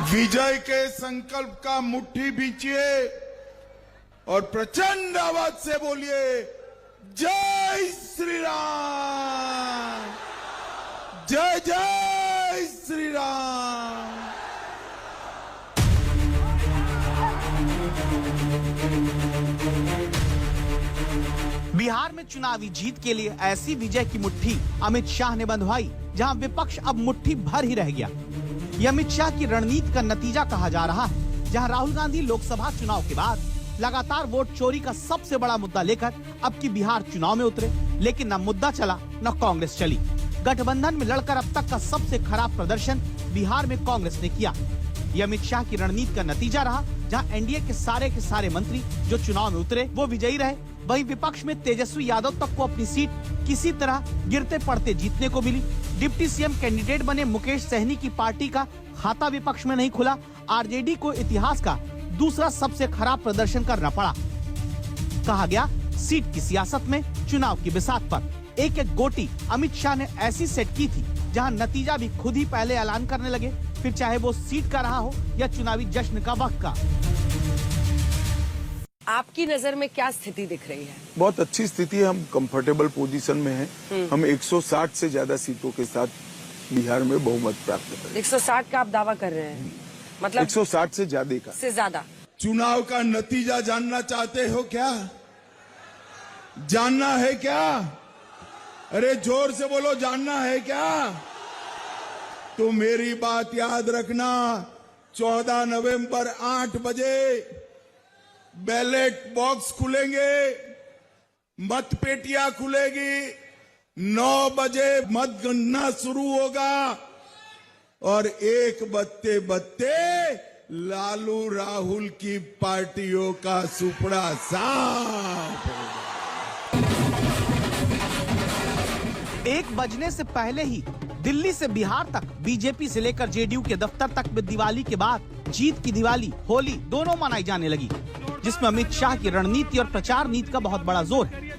विजय के संकल्प का मुट्ठी बींचिए और प्रचंड आवाज से बोलिए, जय श्री राम, जय जय श्री राम। बिहार में चुनावी जीत के लिए ऐसी विजय की मुट्ठी अमित शाह ने बंधवाई, जहां विपक्ष अब मुट्ठी भर ही रह गया। यह अमित शाह की रणनीति का नतीजा कहा जा रहा है, जहां राहुल गांधी लोकसभा चुनाव के बाद लगातार वोट चोरी का सबसे बड़ा मुद्दा लेकर अब की बिहार चुनाव में उतरे, लेकिन न मुद्दा चला न कांग्रेस चली। गठबंधन में लड़कर अब तक का सबसे खराब प्रदर्शन बिहार में कांग्रेस ने किया। यह अमित शाह की रणनीति का नतीजा रहा, जहां एनडीए के सारे मंत्री जो चुनाव में उतरे वो विजयी रहे। वहीं विपक्ष में तेजस्वी यादव तक को अपनी सीट किसी तरह गिरते पड़ते जीतने को मिली। डिप्टी सीएम कैंडिडेट बने मुकेश सहनी की पार्टी का खाता विपक्ष में नहीं खुला। आरजेडी को इतिहास का दूसरा सबसे खराब प्रदर्शन करना पड़ा। कहा गया, सीट की सियासत में चुनाव की बिसात पर एक एक गोटी अमित शाह ने ऐसी सेट की थी, जहां नतीजा भी खुद ही पहले ऐलान करने लगे, फिर चाहे वो सीट का रहा हो या चुनावी जश्न का वक्त का। आपकी नजर में क्या स्थिति दिख रही है? बहुत अच्छी स्थिति है, हम कंफर्टेबल पोजीशन में हैं। हम 160 से ज्यादा सीटों के साथ बिहार में बहुमत प्राप्त करेंगे। 160 का आप दावा कर रहे हैं? मतलब 160 से ज्यादा का। से ज्यादा। चुनाव का नतीजा जानना चाहते हो क्या? जानना है क्या? अरे जोर से बोलो, जानना है क्या? तो मेरी बात याद रखना, 14 नवंबर 8 बजे बैलेट बॉक्स खुलेंगे, मतपेटियां खुलेगी, 9 बजे मतगणना शुरू होगा और 1 बजते बजते लालू राहुल की पार्टियों का सुपड़ा साफ होगा। 1 बजने से पहले ही दिल्ली से बिहार तक, बीजेपी से लेकर जेडीयू के दफ्तर तक में दिवाली के बाद जीत की दिवाली, होली दोनों मनाई जाने लगी, जिसमें अमित शाह की रणनीति और प्रचार नीति का बहुत बड़ा जोर है।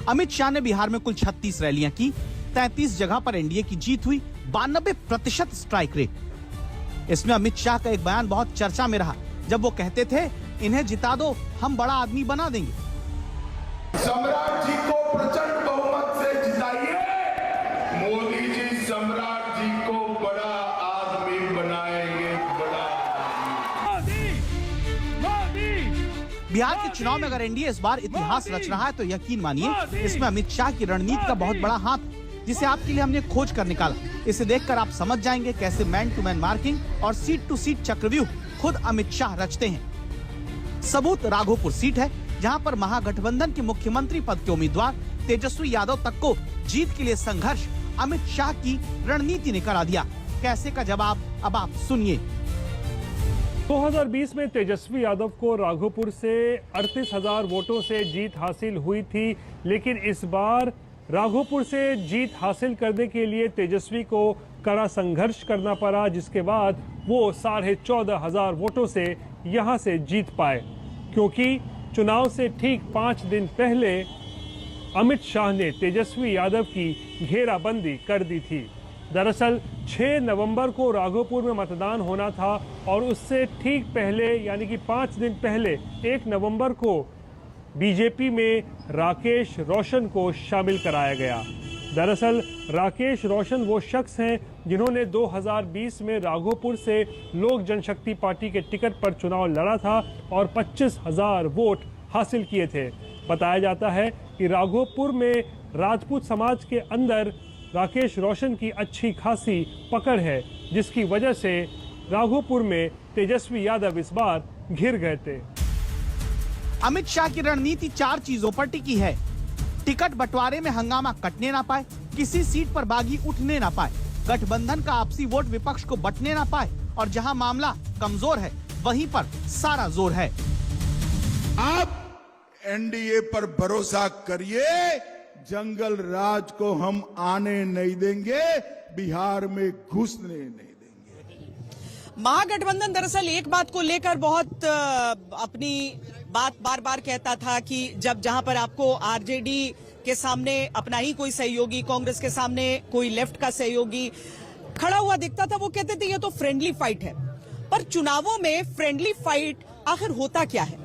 अमित शाह ने बिहार में कुल 36 रैलियां की, 33 जगह पर एनडीए की जीत हुई, 92% स्ट्राइक रेट। इसमें अमित शाह का एक बयान बहुत चर्चा में रहा, जब वो कहते थे, इन्हें जिता दो, हम बड़ा आदमी बना देंगे। सम्राट जी को प्रचंड बहुमत से जिताइए, मोदी जी सम्राट जी को बड़ा आदमी बनाएंगे, बड़ा। बिहार के चुनाव में अगर एनडीए इस बार इतिहास रच रहा है तो यकीन मानिए इसमें अमित शाह की रणनीति का बहुत बड़ा हाथ है, जिसे आपके लिए हमने खोज कर निकाला। इसे देखकर आप समझ जाएंगे कैसे मैन टू मैन मार्किंग और सीट टू सीट चक्रव्यूह खुद अमित शाह रचते हैं। सबूत राघोपुर सीट है, जहां पर महागठबंधन के मुख्यमंत्री पद के उम्मीदवार तेजस्वी यादव तक को जीत के लिए संघर्ष अमित शाह की रणनीति ने करा दिया। कैसे का जवाब अब आप सुनिए। 2020 में तेजस्वी यादव को राघोपुर से 38,000 वोटों से जीत हासिल हुई थी, लेकिन इस बार राघोपुर से जीत हासिल करने के लिए तेजस्वी को कड़ा संघर्ष करना पड़ा, जिसके बाद वो 14,500 वोटों से यहां से जीत पाए, क्योंकि चुनाव से ठीक 5 दिन पहले अमित शाह ने तेजस्वी यादव की घेराबंदी कर दी थी। दरअसल 6 नवंबर को राघोपुर में मतदान होना था और उससे ठीक पहले यानी कि 5 दिन पहले 1 नवंबर को बीजेपी में राकेश रोशन को शामिल कराया गया। दरअसल राकेश रोशन वो शख्स हैं जिन्होंने 2020 में राघोपुर से लोक जनशक्ति पार्टी के टिकट पर चुनाव लड़ा था और 25,000 वोट हासिल किए थे। बताया जाता है कि राघोपुर में राजपूत समाज के अंदर राकेश रोशन की अच्छी खासी पकड़ है, जिसकी वजह से राघोपुर में तेजस्वी यादव इस बार घिर गए थे। अमित शाह की रणनीति 4 चीजों पर टिकी है। टिकट बंटवारे में हंगामा कटने ना पाए, किसी सीट पर बागी उठने ना पाए, गठबंधन का आपसी वोट विपक्ष को बंटने ना पाए, और जहां मामला कमजोर है वहीं पर सारा जोर है। आप एनडीए पर भरोसा करिए, जंगल राज को हम आने नहीं देंगे, बिहार में घुसने नहीं देंगे। महागठबंधन दरअसल एक बात को लेकर बहुत अपनी बात बार बार कहता था कि जहां पर आपको आरजेडी के सामने अपना ही कोई सहयोगी, कांग्रेस के सामने कोई लेफ्ट का सहयोगी खड़ा हुआ दिखता था, वो कहते थे ये तो फ्रेंडली फाइट है। पर चुनावों में फ्रेंडली फाइट आखिर होता क्या है,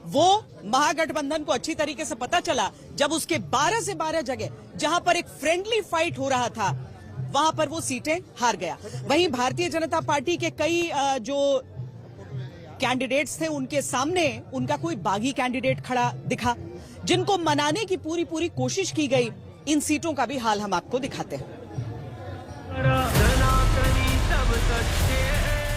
वो महागठबंधन को अच्छी तरीके से पता चला जब उसके 12 से 12 जगह जहां पर एक फ्रेंडली फाइट हो रहा था वहां पर वो सीटें हार गया। वहीं भारतीय जनता पार्टी के कई जो कैंडिडेट्स थे उनके सामने उनका कोई बागी कैंडिडेट खड़ा दिखा, जिनको मनाने की पूरी कोशिश की गई। इन सीटों का भी हाल हम आपको दिखाते हैं।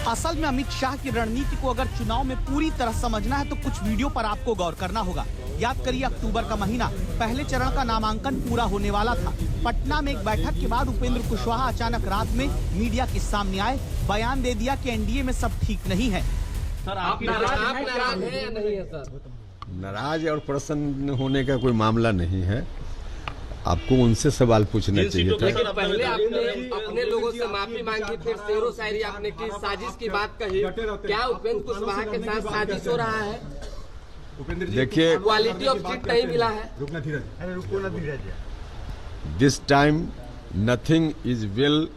असल में अमित शाह की रणनीति को अगर चुनाव में पूरी तरह समझना है तो कुछ वीडियो पर आपको गौर करना होगा। याद करिए, अक्टूबर का महीना, पहले चरण का नामांकन पूरा होने वाला था। पटना में एक बैठक के बाद उपेंद्र कुशवाहा अचानक रात में मीडिया के सामने आए, बयान दे दिया कि एनडीए में सब ठीक नहीं है। सर, आप नाराज हैं या नहीं है सर? नाराज और प्रसन्न होने का कोई मामला नहीं है, आपको उनसे सवाल पूछना चाहिए था। लेकिन पहले आपने अपने लोगों से माफी मांगी, फिर शेरो शायरी आपने की, साजिश की बात कही। क्या उपेंद्र कुशवाहा के साथ साजिश हो रहा है? देखिए, क्वालिटी ऑफ सीट नहीं मिला है। This time nothing is well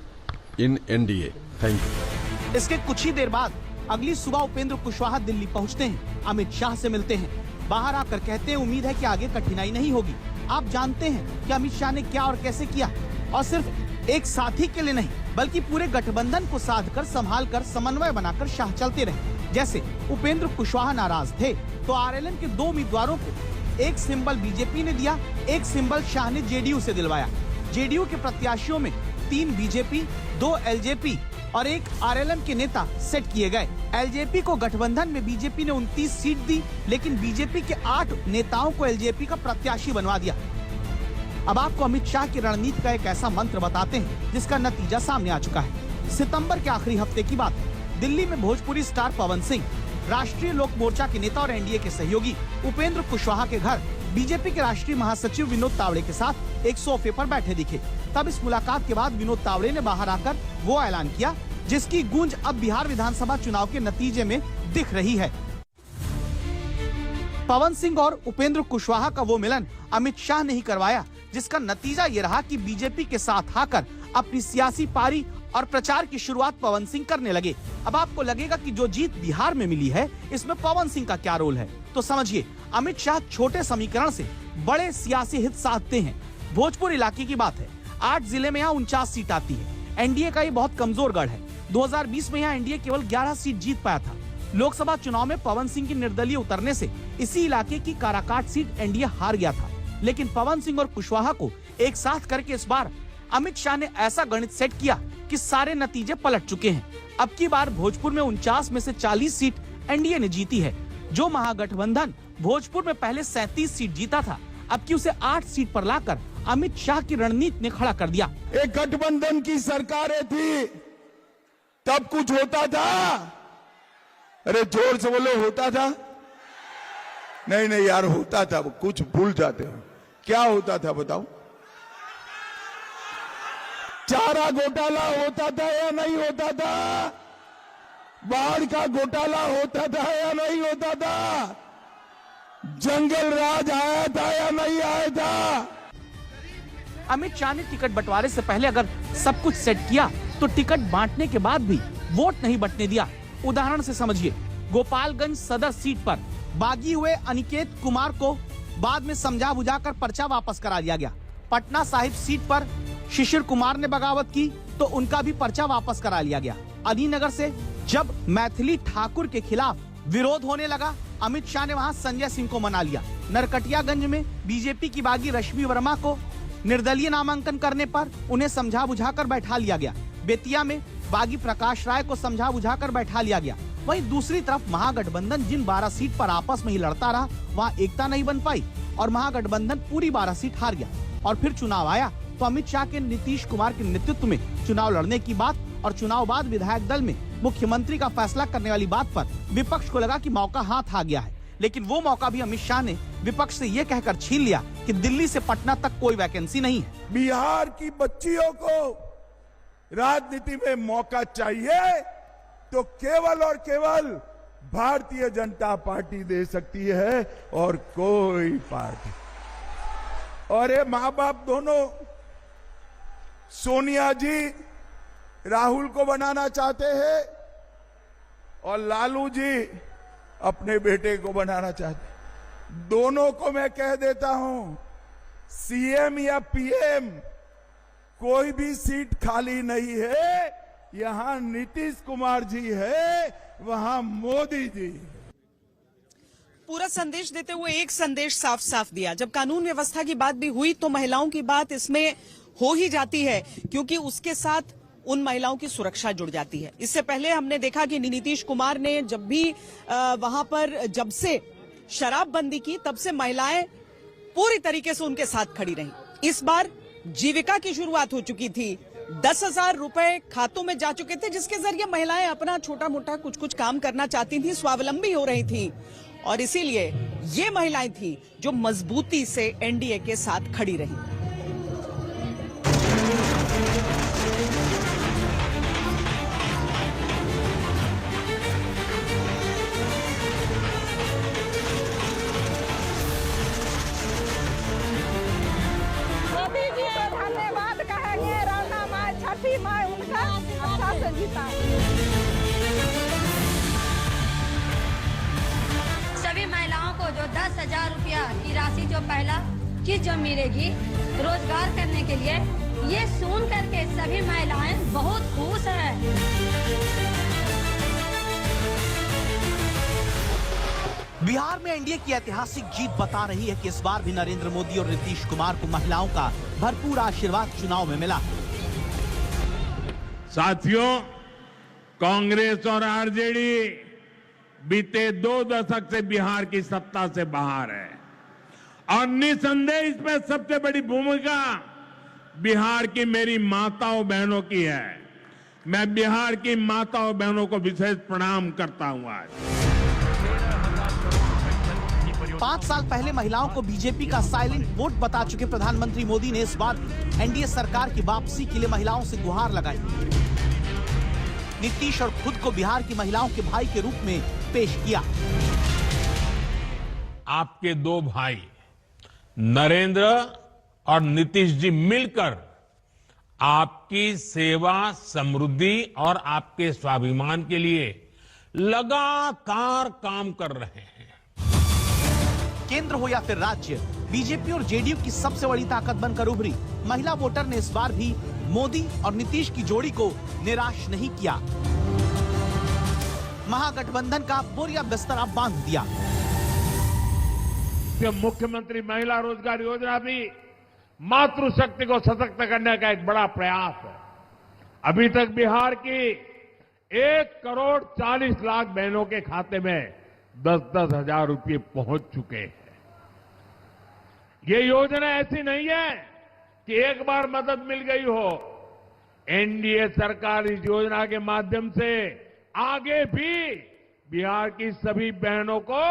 in NDA. Thank you. इसके कुछ ही देर बाद अगली सुबह उपेंद्र कुशवाहा दिल्ली पहुंचते हैं, अमित शाह से मिलते हैं। बाहर आकर कहते हैं उम्मीद है कि आगे कठिनाई नहीं होगी। आप जानते हैं कि अमित शाह ने क्या और कैसे किया, और सिर्फ एक साथी के लिए नहीं बल्कि पूरे गठबंधन को साध कर, संभाल कर, समन्वय बनाकर शाह चलते रहे। जैसे उपेंद्र कुशवाहा नाराज थे तो आरएलएम के 2 उम्मीदवारों को एक सिंबल बीजेपी ने दिया, एक सिंबल शाह ने जेडीयू से दिलवाया। जेडीयू के प्रत्याशियों में 3 बीजेपी, 2 एलजेपी और 1 आरएलएम के नेता सेट किए गए। एलजेपी को गठबंधन में बीजेपी ने 29 सीट दी, लेकिन बीजेपी के 8 नेताओं को एलजेपी का प्रत्याशी बनवा दिया। अब आपको अमित शाह की रणनीति का एक ऐसा मंत्र बताते हैं जिसका नतीजा सामने आ चुका है। सितंबर के आखिरी हफ्ते की बात है। दिल्ली में भोजपुरी स्टार पवन सिंह, राष्ट्रीय लोक मोर्चा के नेता और एनडीए के सहयोगी उपेंद्र कुशवाहा के घर बीजेपी के राष्ट्रीय महासचिव विनोद तावड़े के साथ एक सोफे पर बैठे दिखे। तब इस मुलाकात के बाद विनोद तावड़े ने बाहर आकर वो ऐलान किया जिसकी गूंज अब बिहार विधानसभा चुनाव के नतीजे में दिख रही है। पवन सिंह और उपेंद्र कुशवाहा का वो मिलन अमित शाह ने ही करवाया, जिसका नतीजा ये रहा कि बीजेपी के साथ आकर अपनी सियासी पारी और प्रचार की शुरुआत पवन सिंह करने लगे। अब आपको लगेगा कि जो जीत बिहार में मिली है इसमें पवन सिंह का क्या रोल है, तो समझिए, अमित शाह छोटे समीकरण से बड़े सियासी हित साधते हैं। भोजपुर इलाके की बात है, 8 जिले में यहाँ 49 सीट आती है। एनडीए का ये बहुत कमजोर गढ़ है। 2020 में यहाँ एनडीए केवल 11 सीट जीत पाया था। लोकसभा चुनाव में पवन सिंह की निर्दलीय उतरने से इसी इलाके की काराकाट सीट एनडीए हार गया था। लेकिन पवन सिंह और कुशवाहा को एक साथ करके इस बार अमित शाह ने ऐसा गणित सेट किया कि सारे नतीजे पलट चुके हैं। अब की बार भोजपुर में 49 में से 40 सीट एनडीए ने जीती है। जो महागठबंधन भोजपुर में पहले 37 सीट जीता था, अब की उसे 8 सीट पर लाकर अमित शाह की रणनीति ने खड़ा कर दिया। एक गठबंधन की सरकारें थी तब कुछ होता था? अरे जोर से बोलो, होता था? नहीं यार, होता था। कुछ भूल जाते हो। क्या होता था बताओ? चारा घोटाला होता था या नहीं होता था? बाढ़ का घोटाला होता था या नहीं होता था? जंगल राज आया था या नहीं आया था? अमित शाह ने टिकट बंटवारे से पहले अगर सब कुछ सेट किया तो टिकट बांटने के बाद भी वोट नहीं बंटने दिया। उदाहरण से समझिए, गोपालगंज सदर सीट पर बागी हुए अनिकेत कुमार को बाद में समझा बुझाकर पर्चा वापस करा दिया गया। पटना साहिब सीट पर शिशिर कुमार ने बगावत की तो उनका भी पर्चा वापस करा लिया गया। अलीनगर से जब मैथिली ठाकुर के खिलाफ विरोध होने लगा, अमित शाह ने वहां संजय सिंह को मना लिया। नरकटियागंज में बीजेपी की बागी रश्मि वर्मा को निर्दलीय नामांकन करने पर उन्हें समझा बुझाकर बैठा लिया गया। बेतिया में बागी प्रकाश राय को समझा बुझाकर बैठा लिया गया। वहीं दूसरी तरफ महागठबंधन जिन 12 सीट पर आपस में ही लड़ता रहा, वहां एकता नहीं बन पाई और महागठबंधन पूरी 12 सीट हार गया। और फिर चुनाव आया तो अमित शाह के नीतीश कुमार के नेतृत्व में चुनाव लड़ने की बात और चुनाव बाद विधायक दल में मुख्यमंत्री का फैसला करने वाली बात पर विपक्ष को लगा कि मौका हाथ आ गया है। लेकिन वो मौका भी अमित शाह ने विपक्ष से ये कहकर छीन लिया कि दिल्ली से पटना तक कोई वैकेंसी नहीं है। बिहार की बच्चियों को राजनीति में मौका चाहिए तो केवल और केवल भारतीय जनता पार्टी दे सकती है और कोई पार्टी। और ये माँ बाप दोनों, सोनिया जी राहुल को बनाना चाहते हैं, और लालू जी अपने बेटे को बनाना चाहते। दोनों को मैं कह देता हूं, सीएम या पीएम कोई भी सीट खाली नहीं है। यहां नीतीश कुमार जी है, वहां मोदी जी। पूरा संदेश देते हुए एक संदेश साफ साफ दिया। जब कानून व्यवस्था की बात भी हुई तो महिलाओं की बात इसमें हो ही जाती है, क्योंकि उसके साथ उन महिलाओं की सुरक्षा जुड़ जाती है। इससे पहले हमने देखा कि नीतीश कुमार ने जब भी वहां पर जब से शराबबंदी की, तब से महिलाएं पूरी तरीके से उनके साथ खड़ी रहीं। इस बार जीविका की शुरुआत हो चुकी थी, 10,000 रुपए खातों में जा चुके थे, जिसके जरिए महिलाएं अपना छोटा मोटा कुछ काम करना चाहती थी, स्वावलंबी हो रही थी। और इसीलिए ये महिलाएं थी जो मजबूती से एनडीए के साथ खड़ी रही। मोदी जी को धन्यवाद कहेंगे। राना माँ, छठी माँ उनका अच्छा से जीता। सभी महिलाओं को जो 10,000 रुपया की राशि जो पहला किस्त जो मिलेगी रोजगार करने के लिए, ये सुन करके सभी महिलाएं बहुत खुश हैं। बिहार में एनडीए की ऐतिहासिक जीत बता रही है कि इस बार भी नरेंद्र मोदी और नीतीश कुमार को महिलाओं का भरपूर आशीर्वाद चुनाव में मिला। साथियों, कांग्रेस और आरजेडी बीते 2 दशक से बिहार की सत्ता से बाहर है और निसंदेह इसमें सबसे बड़ी भूमिका बिहार की मेरी माताओं बहनों की है। मैं बिहार की माताओं बहनों को विशेष प्रणाम करता हूं। आज 5 साल पहले महिलाओं को बीजेपी का साइलेंट वोट बता चुके प्रधानमंत्री मोदी ने इस बार एनडीए सरकार की वापसी के लिए महिलाओं से गुहार लगाई। नीतीश और खुद को बिहार की महिलाओं के भाई के रूप में पेश किया। आपके 2 भाई नरेंद्र और नीतीश जी मिलकर आपकी सेवा, समृद्धि और आपके स्वाभिमान के लिए लगातार काम कर रहे हैं। केंद्र हो या फिर राज्य, बीजेपी और जेडीयू की सबसे बड़ी ताकत बनकर उभरी महिला वोटर ने इस बार भी मोदी और नीतीश की जोड़ी को निराश नहीं किया। महागठबंधन का बोरिया बिस्तर अब बांध दिया। मुख्यमंत्री महिला रोजगार योजना भी मातृशक्ति को सशक्त करने का एक बड़ा प्रयास है। अभी तक बिहार की 1,40,00,000 बहनों के खाते में 10-10 हजार रुपये पहुंच चुके हैं। ये योजना ऐसी नहीं है कि एक बार मदद मिल गई हो। एनडीए सरकार इस योजना के माध्यम से आगे भी बिहार की सभी बहनों को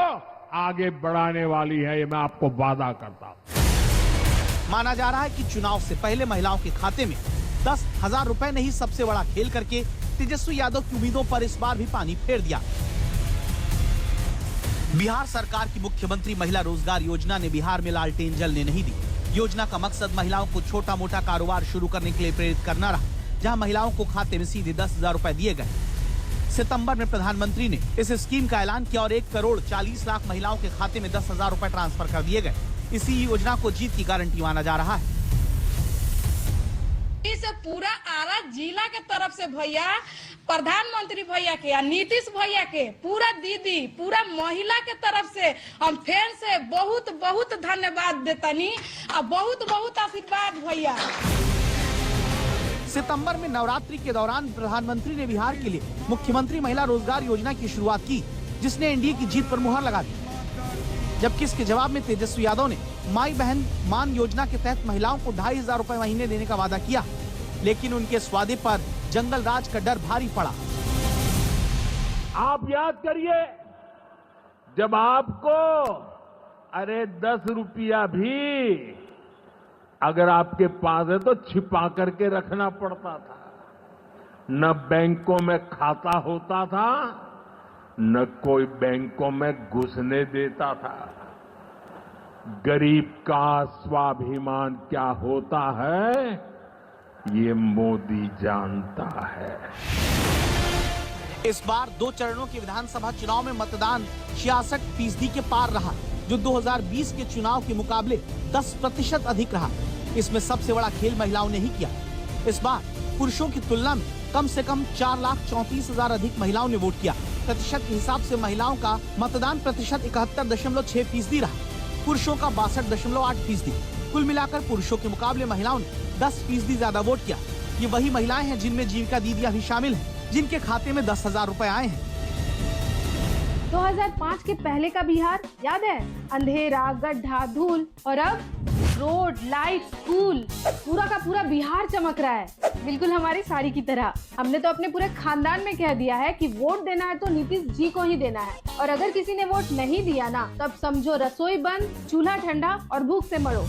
आगे बढ़ाने वाली है, ये मैं आपको वादा करता हूं। माना जा रहा है कि चुनाव से पहले महिलाओं के खाते में 10,000 रुपए ने ही सबसे बड़ा खेल करके तेजस्वी यादव की उम्मीदों पर इस बार भी पानी फेर दिया। बिहार सरकार की मुख्यमंत्री महिला रोजगार योजना ने बिहार में लालटेन जलने नहीं दी। योजना का मकसद महिलाओं को छोटा मोटा कारोबार शुरू करने के लिए प्रेरित करना रहा, जहां महिलाओं को खाते में सीधे 10,000 रुपए दिए गए। सितंबर में प्रधानमंत्री ने इस स्कीम का ऐलान किया और 1,40,00,000 महिलाओं के खाते में 10,000 रुपए ट्रांसफर कर दिए गए। इसी योजना को जीत की गारंटी माना जा रहा है। इस पूरा आरा जिला के तरफ से भैया, प्रधानमंत्री भैया के या नीतीश भैया के, पूरा दीदी, पूरा महिला के तरफ से हम फिर से बहुत बहुत धन्यवाद देतनी और बहुत बहुत आशीर्वाद भैया। सितंबर में नवरात्रि के दौरान प्रधानमंत्री ने बिहार के लिए मुख्यमंत्री महिला रोजगार योजना की शुरुआत की, जिसने एनडीए की जीत पर मुहर लगा दी। जबकि इसके जवाब में तेजस्वी यादव ने माई बहन मान योजना के तहत महिलाओं को 2,500 रुपए महीने देने का वादा किया, लेकिन उनके इस वादे पर जंगल राज का डर भारी पड़ा। आप याद करिए, जब आपको 10 रुपया भी अगर आपके पास है तो छिपा करके रखना पड़ता था। न बैंकों में खाता होता था, न कोई बैंकों में घुसने देता था। गरीब का स्वाभिमान क्या होता है, ये मोदी जानता है। इस बार 2 चरणों के विधानसभा चुनाव में मतदान 66% के पार रहा, जो 2020 के चुनाव के मुकाबले 10% अधिक रहा। इसमें सबसे बड़ा खेल महिलाओं ने ही किया। इस बार पुरुषों की तुलना में कम से कम 4,34,000 अधिक महिलाओं ने वोट किया। प्रतिशत के हिसाब से महिलाओं का मतदान प्रतिशत 71.6% रहा, पुरुषों का 62.8%। कुल मिलाकर पुरुषों के मुकाबले महिलाओं ने 10% ज्यादा वोट किया। ये वही महिलाएं हैं जिनमें जीविका दीदियां भी शामिल हैं, जिनके खाते में 10,000 रुपए आए हैं। 2005 के पहले का बिहार याद है? अंधेरा, गड्ढा, धूल, और अब रोड, लाइट, स्कूल, पूरा का पूरा बिहार चमक रहा है, बिल्कुल हमारी साड़ी की तरह। हमने तो अपने पूरे खानदान में कह दिया है कि वोट देना है तो नीतीश जी को ही देना है, और अगर किसी ने वोट नहीं दिया ना, तब समझो रसोई बंद, चूल्हा ठंडा और भूख से मरो।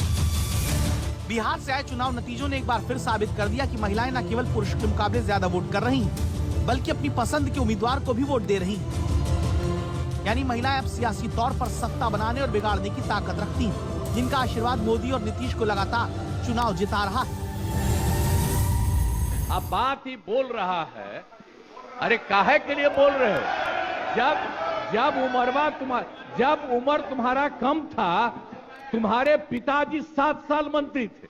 बिहार से आए चुनाव नतीजों ने एक बार फिर साबित कर दिया कि महिलाएं न केवल पुरुष के मुकाबले ज्यादा वोट कर रही हैं, बल्कि अपनी पसंद के उम्मीदवार को भी वोट दे रही हैं। यानी महिलाएं अब सियासी तौर पर सत्ता बनाने और बिगाड़ने की ताकत रखती हैं, जिनका आशीर्वाद मोदी और नीतीश को लगातार चुनाव जिता रहा है। अब बात ही बोल रहा है, अरे काहे के लिए बोल रहे हो? जब उम्र तुम्हारा कम था, तुम्हारे पिताजी 7 साल मंत्री थे,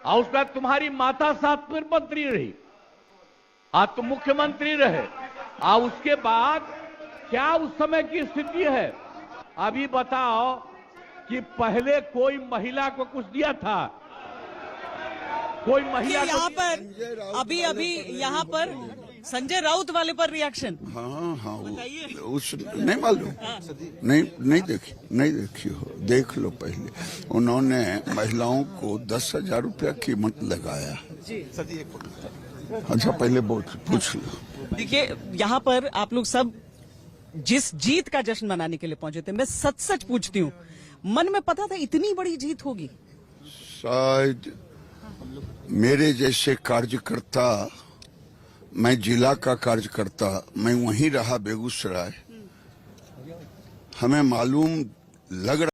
और उसके बाद तुम्हारी माता 7 फिर मंत्री रही, आज तुम मुख्यमंत्री रहे, और उसके बाद क्या उस समय की स्थिति है? अभी बताओ कि पहले कोई महिला को कुछ दिया था? कोई महिला यहाँ पर अभी यहाँ पर संजय राउत वाले पर रिएक्शन। हाँ उस नहीं मालूम, नहीं देखी हो, देख लो पहले। उन्होंने महिलाओं को 10,000 रुपया कीमत लगाया। अच्छा पहले पूछ लो। देखिए यहाँ पर आप लोग सब जिस जीत का जश्न मनाने के लिए पहुंचे थे, मैं सच पूछती हूँ, मन में पता था इतनी बड़ी जीत होगी? शायद मेरे जैसे कार्यकर्ता, मैं जिला का कार्यकर्ता, मैं वहीं रहा बेगूसराय, हमें मालूम लग रहा